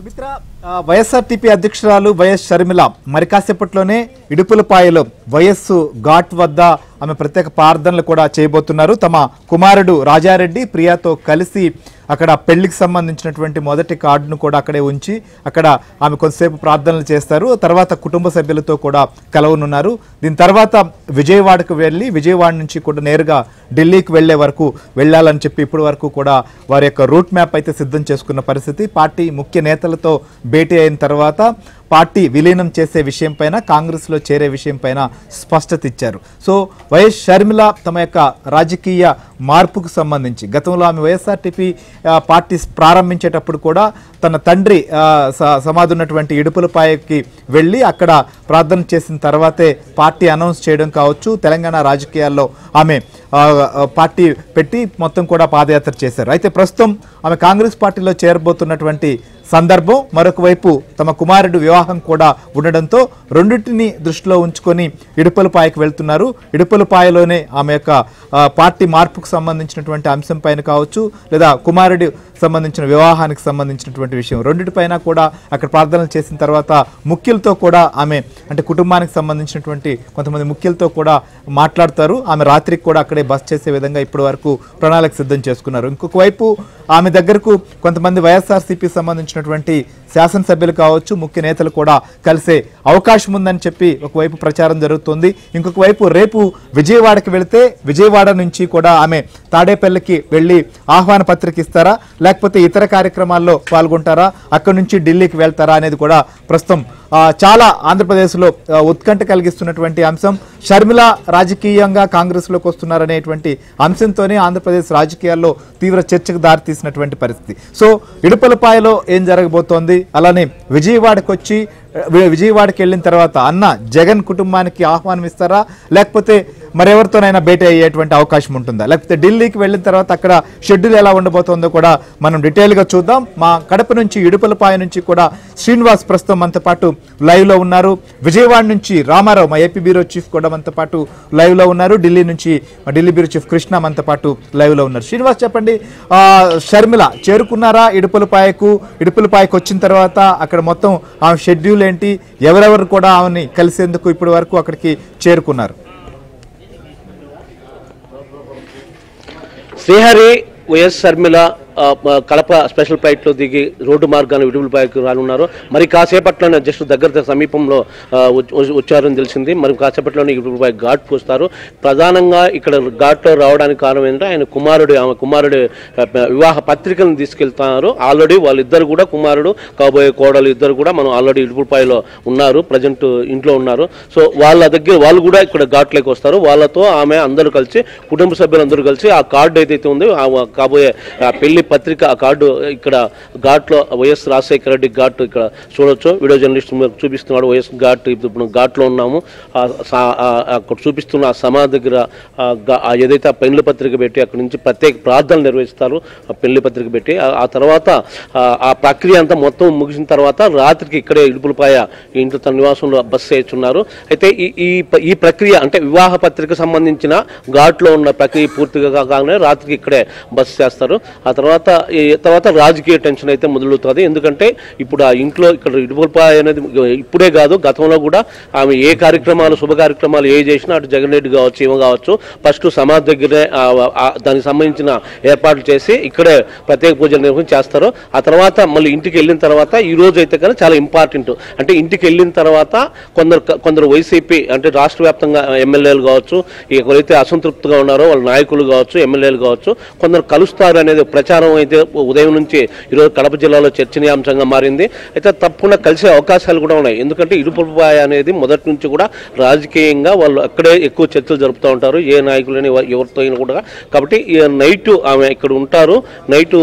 Sumitra YSRTP అధ్యక్షురాలు YS Sharmila మరి కాసేపట్లోనే ఇడుపులపాయలో YS ghat వద్ద ఆమె ప్రత్యేక ప్రార్థనలు కూడా చేయబోతున్నారు. తమ కుమారుడు రాజారెడ్డి ప్రియాతో కలిసి అక్కడ పెళ్లికి సంబంధించినటువంటి మొదటి కార్డును కూడా అక్కడే ఉంచి అక్కడ ఆమె కొంతసేపు ప్రార్థనలు చేస్తారు. తర్వాత కుటుంబ సభ్యులతో కూడా కలవనున్నారు. దీని తర్వాత విజయవాడకు వెళ్ళి విజయవాడ నుంచి కూడా నేరుగా ఢిల్లీకి వెళ్లే వరకు వెళ్ళాలని చెప్పి ఇప్పటి వరకు కూడా వారి యొక్క రూట్ మ్యాప్ అయితే సిద్ధం చేసుకున్న పరిస్థితి. పార్టీ ముఖ్య నేతలతో భేటీ అయిన తర్వాత పార్టీ విలీనం చేసే విషయం పైన కాంగ్రెస్లో చేరే విషయం పైన స్పష్టత ఇచ్చారు. సో వైఎస్ షర్మిల తమ యొక్క రాజకీయ మార్పుకు సంబంధించి గతంలో ఆమె వైఎస్ఆర్టీపీ పార్టీ ప్రారంభించేటప్పుడు కూడా తన తండ్రి సమాధి ఉన్నటువంటి ఇడుపులపాయకి వెళ్ళి అక్కడ ప్రార్థన చేసిన తర్వాతే పార్టీ అనౌన్స్ చేయడం కావచ్చు. తెలంగాణ రాజకీయాల్లో ఆమె పార్టీ పెట్టి మొత్తం కూడా పాదయాత్ర చేశారు. అయితే ప్రస్తుతం ఆమె కాంగ్రెస్ పార్టీలో చేరబోతున్నటువంటి సందర్భం, మరొక వైపు తమ కుమారుడు వివాహం కూడా ఉండడంతో రెండింటిని దృష్టిలో ఉంచుకొని ఇడుపులపాయకు వెళ్తున్నారు. ఇడుపులపాయలోనే ఆమె యొక్క పార్టీ మార్పుకు సంబంధించినటువంటి అంశం పైన కావచ్చు లేదా కుమారుడి సంబంధించిన వివాహానికి సంబంధించినటువంటి విషయం రెండింటిపైన కూడా అక్కడ ప్రార్థనలు చేసిన తర్వాత ముఖ్యులతో కూడా ఆమె అంటే కుటుంబానికి సంబంధించినటువంటి కొంతమంది ముఖ్యులతో కూడా మాట్లాడతారు. ఆమె రాత్రికి కూడా అక్కడే బస్ చేసే విధంగా ఇప్పటి వరకు ప్రణాళిక సిద్ధం చేసుకున్నారు. ఇంకొక వైపు ఆమె దగ్గరకు కొంతమంది వైఎస్ఆర్సీపీ సంబంధించినటువంటి శాసనసభ్యులు కావచ్చు ముఖ్య నేతలు కూడా కలిసే అవకాశం ఉందని చెప్పి ఒకవైపు ప్రచారం జరుగుతుంది. ఇంకొక వైపు రేపు విజయవాడకి వెళితే విజయవాడ నుంచి కూడా ఆమె తాడేపల్లికి వెళ్ళి ఆహ్వాన పత్రిక ఇస్తారా లేకపోతే ఇతర కార్యక్రమాల్లో పాల్గొంటారా, అక్కడి నుంచి ఢిల్లీకి వెళ్తారా అనేది కూడా ప్రస్తుతం చాలా ఆంధ్రప్రదేశ్లో ఉత్కంఠ కలిగిస్తున్నటువంటి అంశం. షర్మిల రాజకీయంగా కాంగ్రెస్లోకి వస్తున్నారనేటువంటి అంశంతోనే ఆంధ్రప్రదేశ్ రాజకీయాల్లో తీవ్ర చర్చకు దారితీసినటువంటి పరిస్థితి. సో ఇడుపులపాయలో ఏం జరగబోతోంది, అలానే విజయవాడకి వెళ్ళిన తర్వాత అన్న జగన్ కుటుంబానికి ఆహ్వానం ఇస్తారా లేకపోతే మరెవరితోనైనా భేటీ అయ్యేటువంటి అవకాశం ఉంటుందా, లేకపోతే ఢిల్లీకి వెళ్ళిన తర్వాత అక్కడ షెడ్యూల్ ఎలా ఉండబోతోందో కూడా మనం డీటెయిల్గా చూద్దాం. మా కడప నుంచి ఇడుపులపాయ నుంచి కూడా శ్రీనివాస్ ప్రస్తుతం మనతో పాటు లైవ్లో ఉన్నారు. విజయవాడ నుంచి రామారావు మా ఏపీ బ్యూరో చీఫ్ కూడా మనతో పాటు లైవ్లో ఉన్నారు. ఢిల్లీ నుంచి మా ఢిల్లీ బ్యూరో చీఫ్ కృష్ణ మనతో పాటు లైవ్లో ఉన్నారు. శ్రీనివాస్ చెప్పండి, షర్మిల చేరుకున్నారా ఇడుపులపాయకు వచ్చిన తర్వాత అక్కడ మొత్తం ఆ షెడ్యూల్ ఏంటి, ఎవరెవరు కూడా ఆమెని కలిసేందుకు ఇప్పటి వరకు అక్కడికి చేరుకున్నారు? శ్రీహరి వైఎస్ షర్మిల కడప స్పెషల్ ఫ్లైట్లో దిగి రోడ్డు మార్గాన్ని ఇడుపులపాయకు రానున్నారు. మరి కాసేపట్లోనే జస్ట్ దగ్గర సమీపంలో వచ్చారని తెలిసింది. మరి కాసేపట్లోనే ఇడుపులపాయ ఘాట్ వస్తారు. ప్రధానంగా ఇక్కడ ఘాట్లో రావడానికి కారణం ఏంటంటే ఆమె కుమారుడి వివాహ పత్రికలను తీసుకెళ్తున్నారు. ఆల్రెడీ వాళ్ళిద్దరు కూడా కుమారుడు కాబోయే కోడలు ఇద్దరు కూడా మనం ఆల్రెడీ ఇడుపులపాయలో ఉన్నారు, ప్రజెంట్ ఇంట్లో ఉన్నారు. సో వాళ్ళు కూడా ఇక్కడ ఘాట్లోకి వస్తారు. వాళ్ళతో ఆమె అందరూ కలిసి కుటుంబ సభ్యులందరూ కలిసి ఆ కార్డు ఏదైతే ఉందో కాబోయే పెళ్లి పత్రిక ఆ కార్డు ఇక్కడ ఘాట్లో వైఎస్ రాజశేఖర రెడ్డి ఘాట్ ఇక్కడ చూడొచ్చు. వీడియో జర్నలిస్ట్ చూపిస్తున్నాడు వైఎస్ ఘాట్. ఇప్పుడు ఘాట్లో ఉన్నాము. అక్కడ చూపిస్తున్న ఆ సమాధి దగ్గర ఏదైతే ఆ పెళ్లి పత్రిక పెట్టి అక్కడి నుంచి ప్రత్యేక ప్రార్థనలు నిర్వహిస్తారు. ఆ పెళ్లి పత్రిక పెట్టి ఆ తర్వాత ఆ ప్రక్రియ అంతా మొత్తం ముగిసిన తర్వాత రాత్రికి ఇక్కడే ఇడుపులపాయ ఇంట్లో తన నివాసంలో బస్ చేస్తున్నారు. అయితే ఈ ప్రక్రియ అంటే వివాహ పత్రిక సంబంధించిన ఘాట్లో ఉన్న ప్రక్రియ పూర్తిగా కాగానే రాత్రికి ఇక్కడే బస్ చేస్తారు. ఆ తర్వాత రాజకీయ టెన్షన్ అయితే మొదలవుతుంది. ఎందుకంటే ఇప్పుడు ఆ ఇంట్లో ఇక్కడ ఇడుపులపాయ అనేది ఇప్పుడే కాదు గతంలో కూడా ఆమె ఏ కార్యక్రమాలు శుభ కార్యక్రమాలు ఏ చేసినా అటు జగన్ రెడ్డి కావచ్చు ఏమో కావచ్చు ఫస్ట్ సమాధి దగ్గరే దానికి సంబంధించిన ఏర్పాట్లు చేసి ఇక్కడే ప్రత్యేక పూజలు నిర్వహించి చేస్తారు. ఆ తర్వాత మళ్ళీ ఇంటికి వెళ్ళిన తర్వాత ఈ రోజు అయితే కానీ చాలా ఇంపార్టెంట్. అంటే ఇంటికి వెళ్ళిన తర్వాత కొందరు వైసీపీ అంటే రాష్ట్ర వ్యాప్తంగా ఎమ్మెల్యేలు కావచ్చు, ఎవరైతే అసంతృప్తిగా ఉన్నారో వాళ్ళ నాయకులు కావచ్చు ఎమ్మెల్యేలు కావచ్చు కొందరు కలుస్తారు అనేది ప్రచారం అయితే ఉదయం నుంచి ఈరోజు కడప జిల్లాలో చర్చనీయాంశంగా మారింది. అయితే తప్పకుండా కలిసే అవకాశాలు కూడా ఉన్నాయి. ఎందుకంటే ఇడుపులపాయ అనేది మొదటి నుంచి కూడా రాజకీయంగా వాళ్ళు అక్కడే ఎక్కువ చర్చలు జరుపుతూ ఉంటారు ఏ నాయకులని ఎవరితో అయినా కూడా. కాబట్టి నైట్ ఆమె ఇక్కడ ఉంటారు. నైట్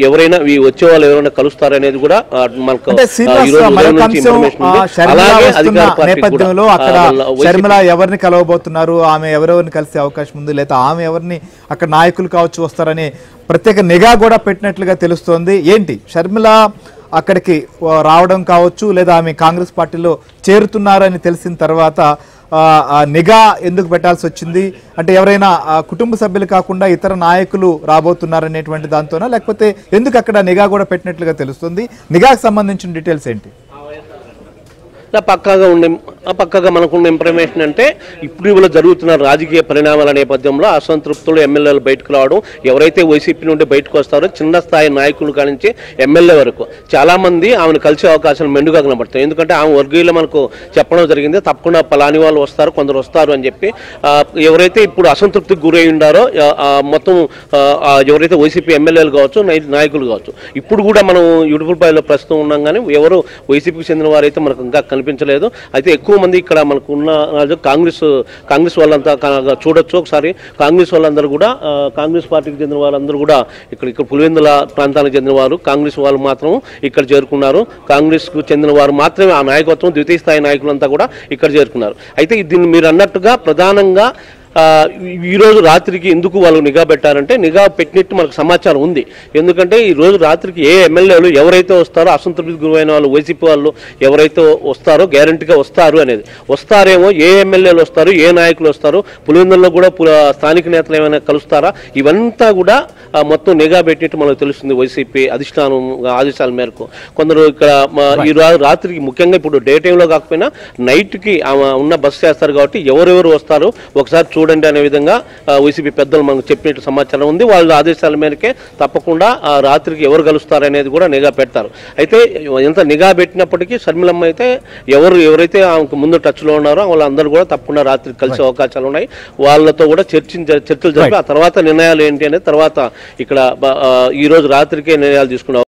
ఎవరైనా వచ్చే వాళ్ళు ఎవరైనా కలుస్తారు అనేది కూడా మనకు నేపథ్యంలో అక్కడ షర్మిల ఎవరిని కలవబోతున్నారు, ఆమె ఎవరెవరిని కలిసే అవకాశం ఉంది, లేదా ఆమె ఎవరిని అక్కడ నాయకులు కావచ్చు వస్తారని ప్రత్యేక నిఘా కూడా పెట్టినట్లుగా తెలుస్తోంది. ఏంటి షర్మిల అక్కడికి రావడం కావచ్చు లేదా ఆమె కాంగ్రెస్ పార్టీలో చేరుతున్నారని తెలిసిన తర్వాత నిఘా ఎందుకు పెట్టాల్సి వచ్చింది? అంటే ఎవరైనా కుటుంబ సభ్యులు కాకుండా ఇతర నాయకులు రాబోతున్నారనేటువంటి దాంతోనా, లేకపోతే ఎందుకు అక్కడ నిఘా కూడా పెట్టినట్లుగా తెలుస్తుంది? నిఘాకు సంబంధించిన డీటెయిల్స్ ఏంటి? పక్కగా మనకున్న ఇన్ఫర్మేషన్ అంటే ఇప్పుడు జరుగుతున్న రాజకీయ పరిణామాల నేపథ్యంలో అసంతృప్తులు ఎమ్మెల్యేలు బయటకు రావడం, ఎవరైతే వైసీపీ నుండి బయటకు వస్తారో చిన్న స్థాయి నాయకులు కానించి ఎమ్మెల్యే వరకు చాలా మంది ఆమెను కలిసే అవకాశాలు మెండుగా కనబడతాయి. ఎందుకంటే ఆమె వర్గీయులు మనకు చెప్పడం జరిగింది, తప్పకుండా పలాని వాళ్ళు వస్తారు, కొందరు వస్తారు అని చెప్పి. ఎవరైతే ఇప్పుడు అసంతృప్తికి గురై ఉండారో మొత్తం ఎవరైతే వైసీపీ ఎమ్మెల్యేలు కావచ్చు, నాయకులు కావచ్చు, ఇప్పుడు కూడా మనం యుడుపులపాయలో ప్రస్తుతం ఉన్నాం, కానీ ఎవరు వైసీపీకి చెందిన వారైతే మనకు ఇంకా కనిపించలేదు. అయితే ఎక్కువ మంది ఇక్కడ మనకు ఉన్న కాంగ్రెస్ వాళ్ళంతా చూడొచ్చు ఒకసారి. కాంగ్రెస్ వాళ్ళందరూ కూడా కాంగ్రెస్ పార్టీకి చెందిన వాళ్ళందరూ కూడా ఇక్కడ పులివెందుల ప్రాంతానికి చెందిన వారు, కాంగ్రెస్ వాళ్ళు మాత్రం ఇక్కడ చేరుకున్నారు. కాంగ్రెస్కు చెందిన వారు మాత్రమే ఆ నాయకత్వం, ద్వితీయ స్థాయి నాయకులంతా కూడా ఇక్కడ చేరుకున్నారు. అయితే దీన్ని మీరు అన్నట్టుగా ప్రధానంగా ఈరోజు రాత్రికి ఎందుకు వాళ్ళు నిఘా పెట్టారంటే, నిఘా పెట్టినట్టు మనకు సమాచారం ఉంది. ఎందుకంటే ఈరోజు రాత్రికి ఏ ఎమ్మెల్యేలు ఎవరైతే వస్తారో, అసంతృప్తికి గురైన వాళ్ళు వైసీపీ వాళ్ళు ఎవరైతే వస్తారో గ్యారంటీగా వస్తారు అనేది, వస్తారేమో, ఏ ఎమ్మెల్యేలు వస్తారు, ఏ నాయకులు వస్తారు, పులివెందుల్లో కూడా స్థానిక నేతలు ఏమైనా కలుస్తారా, ఇవంతా కూడా మొత్తం నిఘా పెట్టినట్టు మనకు తెలుస్తుంది. వైసీపీ అధిష్టానం ఆదేశాల మేరకు కొందరు ఇక్కడ ఈ రాత్రికి, ముఖ్యంగా ఇప్పుడు డే టైంలో కాకపోయినా నైట్కి ఉన్న బస్సు చేస్తారు కాబట్టి ఎవరెవరు వస్తారు ఒకసారి చూడండి అనే విధంగా వైసీపీ పెద్దలు మనకు చెప్పినట్టు సమాచారం ఉంది. వాళ్ళ ఆదేశాల మేరకే తప్పకుండా రాత్రికి ఎవరు కలుస్తారనేది కూడా నిఘా పెడతారు. అయితే ఎంత నిఘా పెట్టినప్పటికీ షర్మిలమ్మ అయితే ఎవరైతే ఆమెకు ముందు టచ్లో ఉన్నారో వాళ్ళందరూ కూడా తప్పకుండా రాత్రికి కలిసే అవకాశాలు ఉన్నాయి. వాళ్ళతో కూడా చర్చలు జరిపి ఆ తర్వాత నిర్ణయాలు ఏంటి అనేది తర్వాత ఇక్కడ ఈ రోజు రాత్రికే నిర్ణయాలు తీసుకున్నారు.